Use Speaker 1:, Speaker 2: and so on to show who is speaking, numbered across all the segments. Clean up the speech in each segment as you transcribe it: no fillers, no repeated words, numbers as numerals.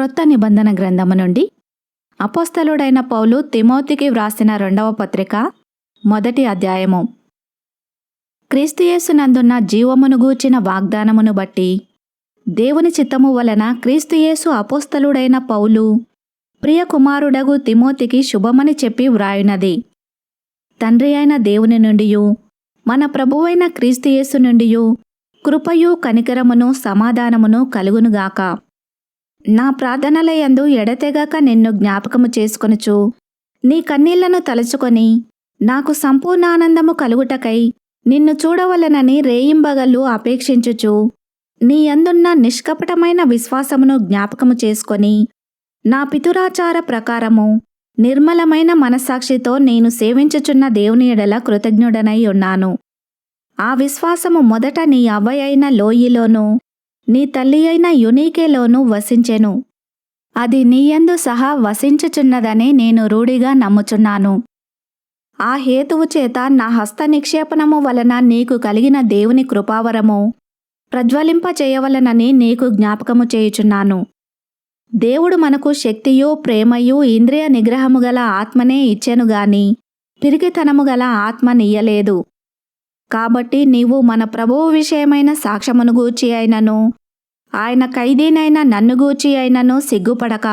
Speaker 1: క్రొత్త నిబంధన గ్రంథము నుండి అపోస్తలుడైన పౌలు తిమోతికి వ్రాసిన 2వ పత్రిక 1వ అధ్యాయము. క్రీస్తుయేసునందున్న జీవమును గూర్చిన వాగ్దానమును బట్టి దేవుని చిత్తము వలన క్రీస్తుయేసు అపోస్తలుడైన పౌలు ప్రియ కుమారుడగు తిమోతికి శుభమని చెప్పి వ్రాయునది. తండ్రి అయిన దేవుని నుండియు మన ప్రభువైన క్రీస్తుయేసు నుండియు కృపయు కనికరమును సమాధానమును కలుగునుగాక. నా ప్రార్థనలయందు ఎడతెగక నిన్ను జ్ఞాపకము చేసుకొనుచు నీ కన్నీళ్లను తలుచుకొని నాకు సంపూర్ణ ఆనందము కలుగుటకై నిన్ను చూడవలనని రేయింబగళ్ళు అపేక్షించుచు నీ యందున్న నిష్కపటమైన విశ్వాసమును జ్ఞాపకము చేసుకొని నా పితురాచార ప్రకారము నిర్మలమైన మనస్సాక్షితో నేను సేవించుచున్న దేవుని ఎడల కృతజ్ఞుడనై ఉన్నాను. ఆ విశ్వాసము మొదట నీ అవ్వ అయిన లోయిలోనూ నీ తల్లి అయిన యునీకేలోనూ వసించెను. అది నీయందు సహా వసించుచున్నదని నేను రూఢిగా నమ్ముచున్నాను. ఆ హేతువు చేత నా హస్త నిక్షేపణము వలన నీకు కలిగిన దేవుని కృపావరము ప్రజ్వలింపచేయవలనని నీకు జ్ఞాపకము చేయుచున్నాను. దేవుడు మనకు శక్తియు ప్రేమయు ఇంద్రియ నిగ్రహము గల ఆత్మనే ఇచ్చెను గాని పిరికితనము గల ఆత్మనియ్యలేదు. కాబట్టి నీవు మన ప్రభువు విషయమైన సాక్ష్యమును గూర్చి అయినను ఆయన ఖైదీనైన నన్ను గూర్చి అయినను సిగ్గుపడక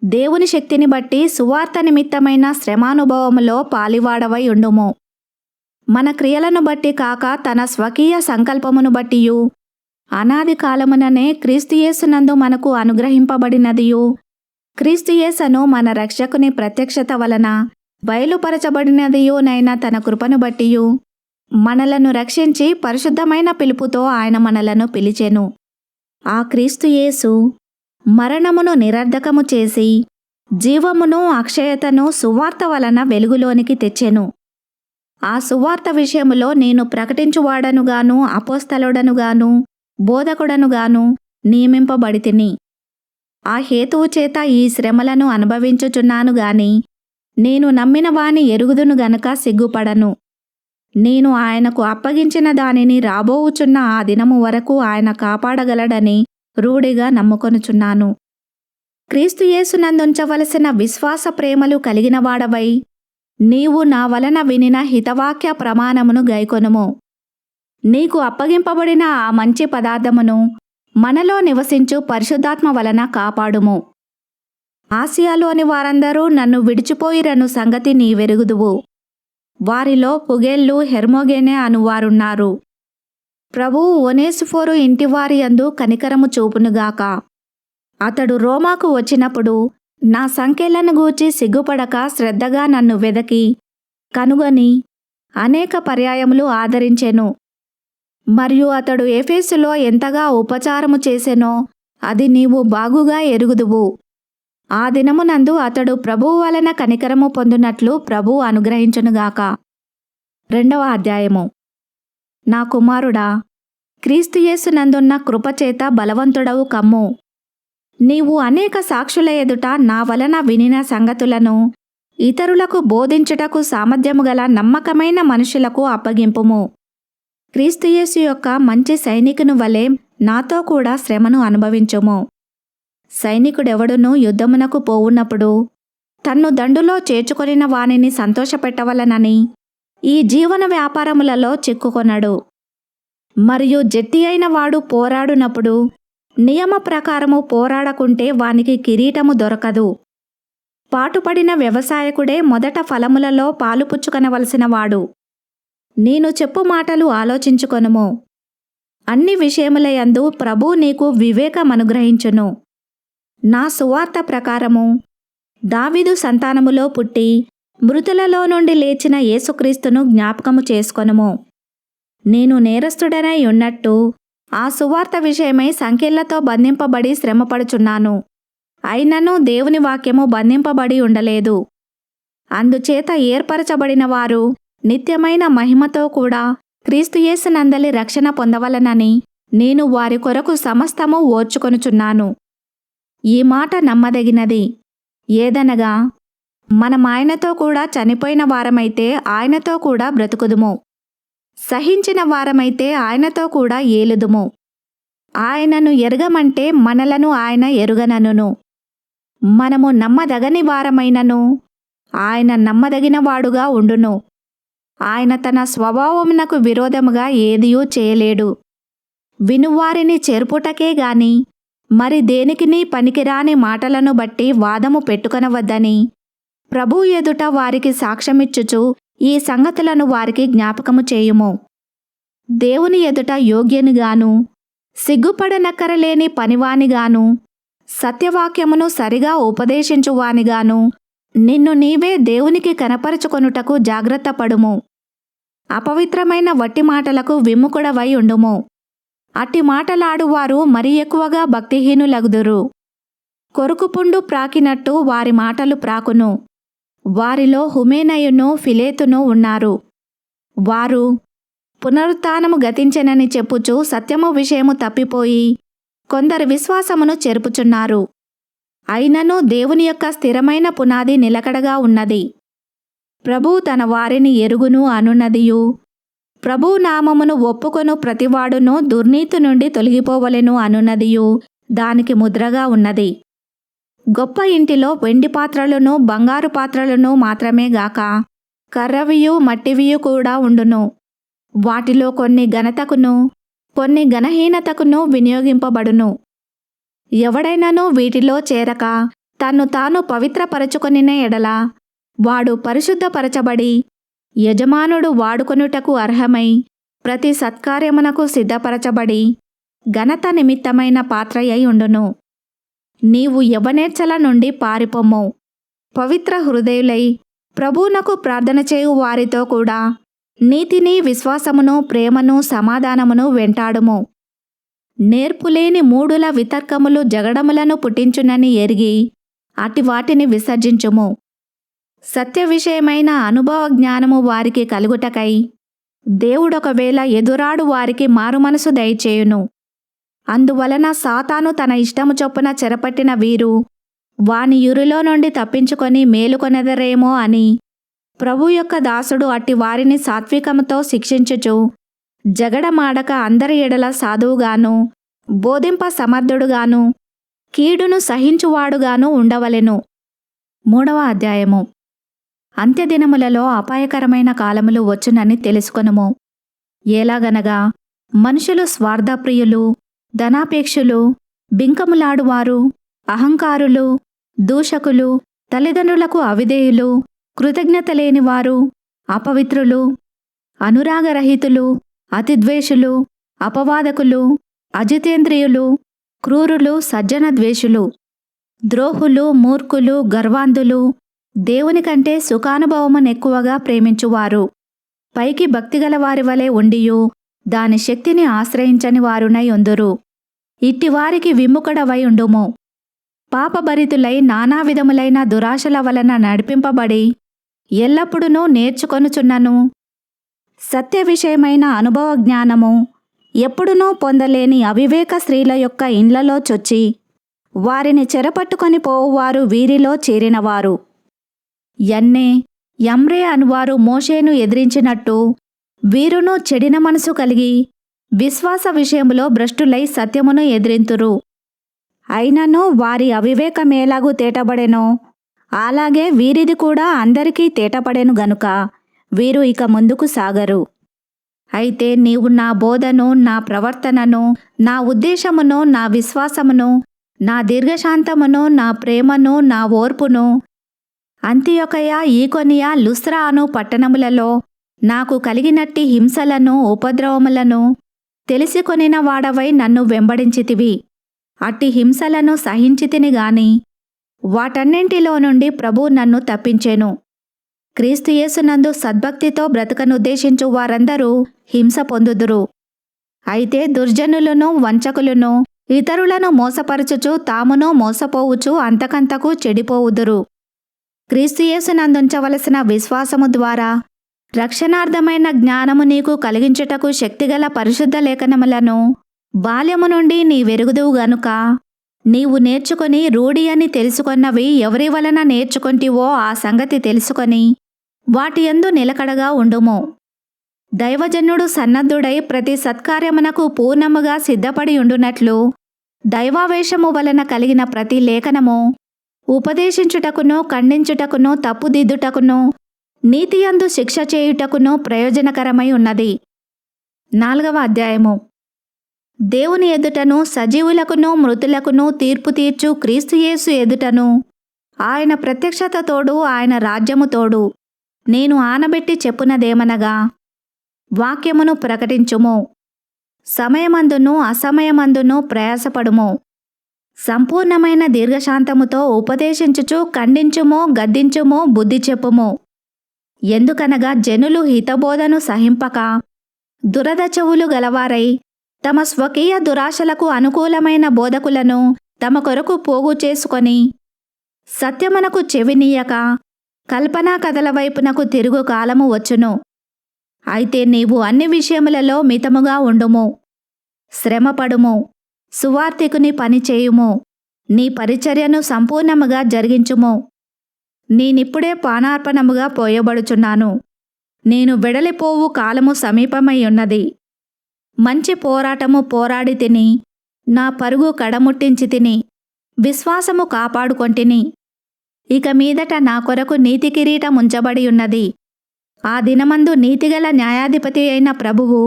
Speaker 1: దేవుని శక్తిని బట్టి సువార్త నిమిత్తమైన శ్రమానుభవములో పాలివాడవై ఉండుము. మన క్రియలను బట్టి కాక తన స్వకీయ సంకల్పమును బట్టియు అనాది కాలముననే క్రీస్తుయేసునందు మనకు అనుగ్రహింపబడినదియు క్రీస్తుయేసును మన రక్షకుని ప్రత్యక్షత వలన బయలుపరచబడినదియునైన తన కృపను బట్టియు మనలను రక్షించి పరిశుద్ధమైన పిలుపుతో ఆయన మనలను పిలిచెను. ఆ క్రీస్తుయేసు మరణమును నిరర్ధకము చేసి జీవమును అక్షయతను సువార్త వలన వెలుగులోనికి తెచ్చెను. ఆ సువార్త విషయములో నేను ప్రకటించువాడనుగాను అపోస్తలుడనుగాను బోధకుడనుగాను నియమింపబడితిని. ఆ హేతువు చేత ఈ శ్రమలను అనుభవించుచున్నాను గాని నేను నమ్మిన వాని ఎరుగుదును గనక సిగ్గుపడను. నేను ఆయనకు అప్పగించిన దానిని రాబోవుచున్న ఆ దినము వరకు ఆయన కాపాడగలడని రూఢిగా నమ్ముకొనుచున్నాను. క్రీస్తుయేసునందుంచవలసిన విశ్వాస ప్రేమలు కలిగినవాడవై నీవు నా వలన వినిన హితవాక్య ప్రమాణమును గైకొనుము. నీకు అప్పగింపబడిన ఆ మంచి పదార్థమును మనలో నివసించు పరిశుద్ధాత్మ వలన కాపాడుము. ఆసియాలోని వారందరూ నన్ను విడిచిపోయిరను సంగతి నీవెరుగుదువు. వారిలో పుగెల్లు హెర్మోగెనే అనువారున్నారు. ప్రభువు ఒనేసిఫోరు ఇంటివారి యందు కనికరము చూపునుగాక. అతడు రోమాకు వచ్చినప్పుడు నా సంఖ్యలను గూర్చి సిగ్గుపడక శ్రద్ధగా నన్ను వెదకి కనుగొని అనేక పర్యాయములు ఆదరించెను. మరియు అతడు ఎఫెసులో ఎంతగా ఉపచారము చేసెనో అది నీవు బాగుగా ఎరుగుదువు. ఆ దినమునందు అతడు ప్రభువు వలన కనికరము పొందునట్లు ప్రభువు అనుగ్రహించునుగాక. 2వ అధ్యాయము. నా కుమారుడా, క్రీస్తుయేసునందున్న కృపచేత బలవంతుడవు కమ్ము. నీవు అనేక సాక్షుల ఎదుట నా వలన వినిన సంగతులను ఇతరులకు బోధించుటకు సామర్థ్యము గల నమ్మకమైన మనుషులకు అప్పగింపుము. క్రీస్తుయేసు యొక్క మంచి సైనికుని వలె నాతో కూడా శ్రమను అనుభవించుము. సైనికుడెవడును యుద్ధమునకు పోవున్నప్పుడు తన్ను దండులో చేర్చుకొనిన వానిని సంతోషపెట్టవలనని ఈ జీవన వ్యాపారములలో చిక్కుకొనడు. మరియు జట్టి అయిన వాడు పోరాడునప్పుడు నియమ ప్రకారము పోరాడకుంటే వానికి కిరీటము దొరకదు. పాటుపడిన వ్యవసాయకుడే మొదట ఫలములలో పాలుపుచ్చుకొనవలసిన వాడు. నేను చెప్పు మాటలు ఆలోచించుకొనుము. అన్ని విషయములయందు ప్రభువు నీకు వివేకమనుగ్రహించును. నా సువార్త ప్రకారము దావీదు సంతానములో పుట్టి మృతులలో నుండి లేచిన యేసుక్రీస్తును జ్ఞాపకము చేసుకొనుము. నేను నేరస్తుడనై ఉన్నట్టు ఆ సువార్త విషయమై సంకెళ్లతో బంధింపబడి శ్రమపడుచున్నాను. అయినను దేవుని వాక్యము బంధింపబడి ఉండలేదు. అందుచేత ఏర్పరచబడిన వారు నిత్యమైన మహిమతో కూడా క్రీస్తుయేసునందలి రక్షణ పొందవలనని నేను వారి కొరకు సమస్తము ఓర్చుకొనుచున్నాను. ఈ మాట నమ్మదగినది. ఏదనగా మనమాయనతో కూడా చనిపోయిన వారమైతే ఆయనతో కూడా బ్రతుకుదుము. సహించిన వారమైతే ఆయనతో కూడా ఏలుదుము. ఆయనను ఎరగమంటే మనలను ఆయన ఎరుగననును. మనము నమ్మదగని వారమైనను ఆయన నమ్మదగిన వాడుగా ఉండును. ఆయన తన స్వభావమునకు విరోధముగా ఏదియూ చేయలేడు. వినువారిని చెరుపుటకే గాని మరి దేనికిని పనికిరాని మాటలను బట్టి వాదము పెట్టుకొనవద్దని ప్రభువు ఎదుట వారికి సాక్ష్యమిచ్చుచు ఈ సంగతులను వారికి జ్ఞాపకము చేయుము. దేవుని ఎదుట యోగ్యునిగాను సిగ్గుపడనక్కరలేని పనివానిగాను సత్యవాక్యమును సరిగా ఉపదేశించువానిగాను నిన్ను నీవే దేవునికి కనపరచుకొనుటకు జాగ్రత్త పడుము. అపవిత్రమైన వట్టి మాటలకు విముఖుడవై ఉండుము. అట్టి మాటలాడువారు మరి ఎక్కువగా భక్తిహీనులగుదురు. కొరుకుపుండు ప్రాకినట్టు వారి మాటలు ప్రాకును. వారిలో హుమేనయును ఫిలేతును ఉన్నారు. వారు పునరుత్థానము గతించెనని చెప్పుచు సత్యము విషయము తప్పిపోయి కొందరి విశ్వాసమును చెరుపుచున్నారు. అయినను దేవుని యొక్క స్థిరమైన పునాది నిలకడగా ఉన్నది. ప్రభువు తన వారిని ఎరుగును అనున్నదియు ప్రభువు నామమును ఒప్పుకొను ప్రతివాడును దుర్నీతి నుండి తొలగిపోవలెను అనున్నదియు దానికి ముద్రగా ఉన్నది. గొప్ప ఇంటిలో వెండి పాత్రలను బంగారు పాత్రలను మాత్రమే గాక కర్రవియు మట్టివియు కూడా ఉండును. వాటిలో కొన్ని ఘనతకును కొన్ని ఘనహీనతకును వినియోగింపబడును. ఎవడైనను వీటిలో చేరక తన్ను తాను పవిత్రపరచుకొనిన ఎడల వాడు పరిశుద్ధపరచబడి యజమానుడు వాడుకొనుటకు అర్హమై ప్రతి సత్కార్యమునకు సిద్ధపరచబడి ఘనత నిమిత్తమైన పాత్రయై ఉండును. నీవు యవ్వనేచ్ఛల నుండి పారిపొమ్ము. పవిత్ర హృదయులై ప్రభువునకు ప్రార్థన చేయు వారితో కూడా నీతిని విశ్వాసమును ప్రేమను సమాధానమును వెంటాడుము. నేర్పులేని మూడుల వితర్కములు జగడములను పుట్టించునని ఎరిగి అటి వాటిని విసర్జించుము. సత్య విషయమైన అనుభవ జ్ఞానము వారికి కలుగుటకై దేవుడొకవేళ ఎదురాడు వారికి మారుమనసు దయచేయును. అందువలన సాతాను తన ఇష్టము చొప్పున చెరపట్టిన వీరు వాని యురిలో నుండి తప్పించుకొని మేలుకొనెదరేమో అని ప్రభు యొక్క దాసుడు అట్టి వారిని సాత్వికముతో శిక్షించుచు జగడమాడక అందరి ఎడల సాధువుగాను బోధింప సమర్థుడుగాను కీడును సహించువాడుగాను ఉండవలెను. 3వ అధ్యాయము. అంత్యదినములలో అపాయకరమైన కాలములు వచ్చునని తెలుసుకొనుము. ఎలాగనగా మనుషులు స్వార్థప్రియులు, ధనాపేక్షులు, బింకములాడువారు, అహంకారులు, దూషకులు, తల్లిదండ్రులకు అవిధేయులు, కృతజ్ఞత లేనివారు, అపవిత్రులు, అనురాగరహితులు, అతిద్వేషులు, అపవాదకులు, అజితేంద్రియులు, క్రూరులు, సజ్జన ద్వేషులు, ద్రోహులు, మూర్ఖులు, గర్వాంధులు, దేవుని కంటే సుఖానుభవమునెక్కువగా ప్రేమించువారు, పైకి భక్తిగల వారి వలె ఉండియు దాని శక్తిని ఆశ్రయించని వారునై ఉందురు. ఇట్టివారికి విముఖుడవై ఉండుము. పాపభరితులై నానా విధములైన దురాశల వలన నడిపింపబడి ఎల్లప్పుడూ నేర్చుకొనుచున్నను సత్య విషయమైన అనుభవ జ్ఞానము ఎప్పుడునూ పొందలేని అవివేక స్త్రీల యొక్క ఇండ్లలో చొచ్చి వారిని చెరపట్టుకొని పోవువారు వీరిలో చేరినవారు. యన్నే, యమ్రే అనువారు మోషేను ఎదిరించినట్టు వీరును చెడిన మనసు కలిగి విశ్వాస విషయములో భ్రష్టులై సత్యమును ఎదిరింతురు. అయినను వారి అవివేకమేలాగు తేటబడెనో అలాగే వీరిది కూడా అందరికీ తేటపడెను గనుక వీరు ఇక ముందుకు సాగరు. అయితే నీవు నా బోధను, నా ప్రవర్తనను, నా ఉద్దేశమును, నా విశ్వాసమును, నా దీర్ఘశాంతమును, నా ప్రేమను, నా ఓర్పును అంతియొకయ, ఈకొనియ, లుస్త్రా అను పట్టణములలో నాకు కలిగినట్టి హింసలను, ఉపద్రవములను తెలిసికొనిన వాడవై నన్ను వెంబడించితివి. అట్టి హింసలను సహించితిని గాని వాటన్నింటిలో నుండి ప్రభువు నన్ను తప్పించెను. క్రీస్తు యేసునందు సద్భక్తితో బ్రతకనుద్దేశించు వారందరూ హింస పొందుదురు. అయితే దుర్జనులను, వంచకులను, ఇతరులను మోసపరచుచు తామును మోసపోవుచు అంతకంతకు చెడిపోవుదురు. క్రీస్తు యేసునందుంచవలసిన విశ్వాసము ద్వారా రక్షణార్థమైన జ్ఞానము నీకు కలిగించుటకు శక్తిగల పరిశుద్ధ లేఖనములను బాల్యము నుండి నీవెరుగుదువు గనుక నీవు నేర్చుకొని రూఢి అని తెలుసుకొన్నవి ఎవరి వలన నేర్చుకొంటివో ఆ సంగతి తెలుసుకొని వాటి యందు నిలకడగా ఉండుము. దైవజనుడు సన్నద్ధుడై ప్రతి సత్కార్యమునకు పూర్ణముగా సిద్ధపడి ఉండునట్లు దైవావేశము వలన కలిగిన ప్రతి లేఖనము ఉపదేశించుటకును, ఖండించుటకును, తప్పుదిద్దుటకును, నీతియందు శిక్ష చేయుటకును ప్రయోజనకరమై ఉన్నది. 4వ అధ్యాయము. దేవుని ఎదుటను, సజీవులకును మృతులకును తీర్పు తీర్చు క్రీస్తు యేసు ఎదుటను, ఆయన ప్రత్యక్షత తోడు, ఆయన రాజ్యము తోడు, నేను ఆనబెట్టి చెప్పునదేమనగా, వాక్యమును ప్రకటించుము. సమయమందును అసమయమందును ప్రయాసపడుము. సంపూర్ణమైన దీర్ఘశాంతముతో ఉపదేశించుచు ఖండించుము, గద్దించుము, బుద్ధి చెప్పుము. ఎందుకనగా జనులు హితబోధను సహింపక దురద చెవులు గలవారై తమ స్వకీయ దురాశలకు అనుకూలమైన బోధకులను తమ కొరకు పోగు చేసుకొని సత్యమునకు చెవినీయక కల్పనా కథల వైపునకు తిరుగు కాలము వచ్చును. అయితే నీవు అన్ని విషయములలో మితముగా ఉండుము. శ్రమపడుము, సువార్తికుని పని చేయుము, నీ పరిచర్యను సంపూర్ణముగా జరిగించుము. నేనిప్పుడే పానార్పణముగా పోయబడుచున్నాను. నేను వెడలిపోవు కాలము సమీపమై ఉన్నది. మంచి పోరాటము పోరాడి తిని, నా పరుగు కడముట్టించి తిని, విశ్వాసము కాపాడుకొంటిని. ఇక మీదట నా కొరకు నీతి కిరీటం ఉంచబడి ఉన్నది. ఆ దినమందు నీతిగల న్యాయాధిపతి అయిన ప్రభువు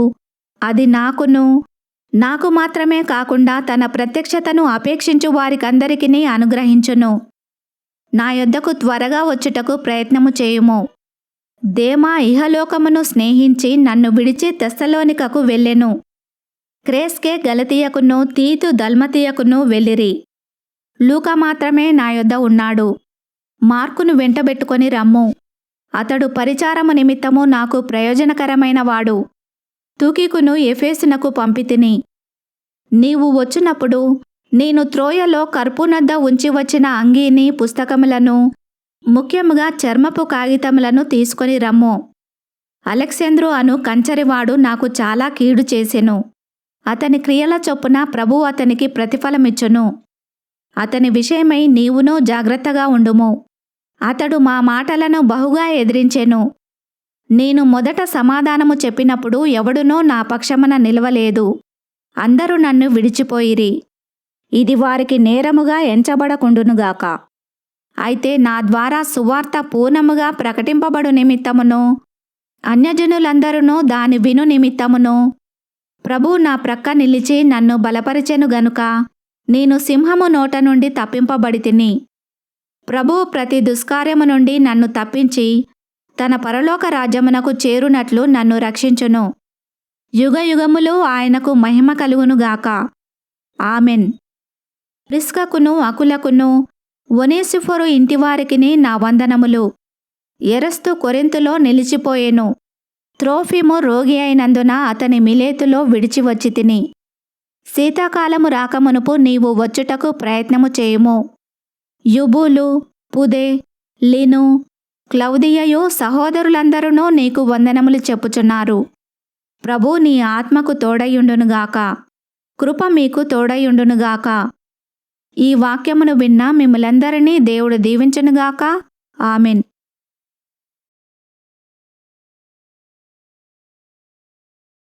Speaker 1: అది నాకు మాత్రమే కాకుండా తన ప్రత్యక్షతను అపేక్షించు వారికందరికీ అనుగ్రహించును. నా యొద్దకు త్వరగా వచ్చుటకు ప్రయత్నము చేయుము. దేమా ఇహలోకమును స్నేహించి నన్ను విడిచి తెస్సలోనికకు వెళ్ళెను. క్రేస్కే గలతీయకును, తీతు దల్మతీయకును వెళ్ళిరి. లూకా మాత్రమే నా యొద్ద ఉన్నాడు. మార్కును వెంటబెట్టుకొని రమ్ము. అతడు పరిచారము నిమిత్తము నాకు ప్రయోజనకరమైన వాడు. తుకికును ఎఫెసునకు పంపితిని. నీవు వచ్చినప్పుడు నేను త్రోయలో కర్పునద్ద ఉంచి వచ్చిన అంగీని, పుస్తకములను, ముఖ్యముగా చర్మపు కాగితములను తీసుకొని రమ్ము. అలెక్సేంద్రు అను కంచరివాడు నాకు చాలా కీడు చేసెను. అతని క్రియల చొప్పున ప్రభువు అతనికి ప్రతిఫలమిచ్చును. అతని విషయమై నీవును జాగ్రత్తగా ఉండుము. అతడు మా మాటలను బహుగా ఎదిరించెను. నేను మొదట సమాధానము చెప్పినప్పుడు ఎవడునూ నా పక్షమున నిలవలేదు. అందరూ నన్ను విడిచిపోయిరి. ఇది వారికి నేరముగా ఎంచబడకుండునుగాక. అయితే నా ద్వారా సువార్త పూర్ణముగా ప్రకటింపబడు నిమిత్తమును, అన్యజనులందరూ దాని విను నిమిత్తమును ప్రభువు నా ప్రక్క నిలిచి నన్ను బలపరిచెను గనుక నేను సింహము నోట నుండి తప్పింపబడితిని. ప్రభువు ప్రతి దుష్కార్యము నుండి నన్ను తప్పించి తన పరలోక రాజ్యమునకు చేరునట్లు నన్ను రక్షించును. యుగయుగములు ఆయనకు మహిమ కలుగునుగాక. ఆమెన్. ప్రిస్కకును అకులకును ఒనేసిఫోరు ఇంటివారికిని నా వందనములు. ఎరస్తు కొరింతులో నిలిచిపోయెను. త్రోఫిము రోగి అయినందున అతని మిలేతులో విడిచి వచ్చి తిని. శీతాకాలము రాకమునుపు నీవు వచ్చుటకు ప్రయత్నము చేయుము. యుబూలు, పుదే, లిను, క్లౌదియయు సహోదరులందరూ నీకు వందనములు చెప్పుచున్నారు. ప్రభు నీ ఆత్మకు తోడయుండునుగాక. కృప మీకు తోడయుండునుగాక. ఈ వాక్యమును విన్న మిమ్ములందరినీ దేవుడు దీవించునుగాక. ఆమెన్.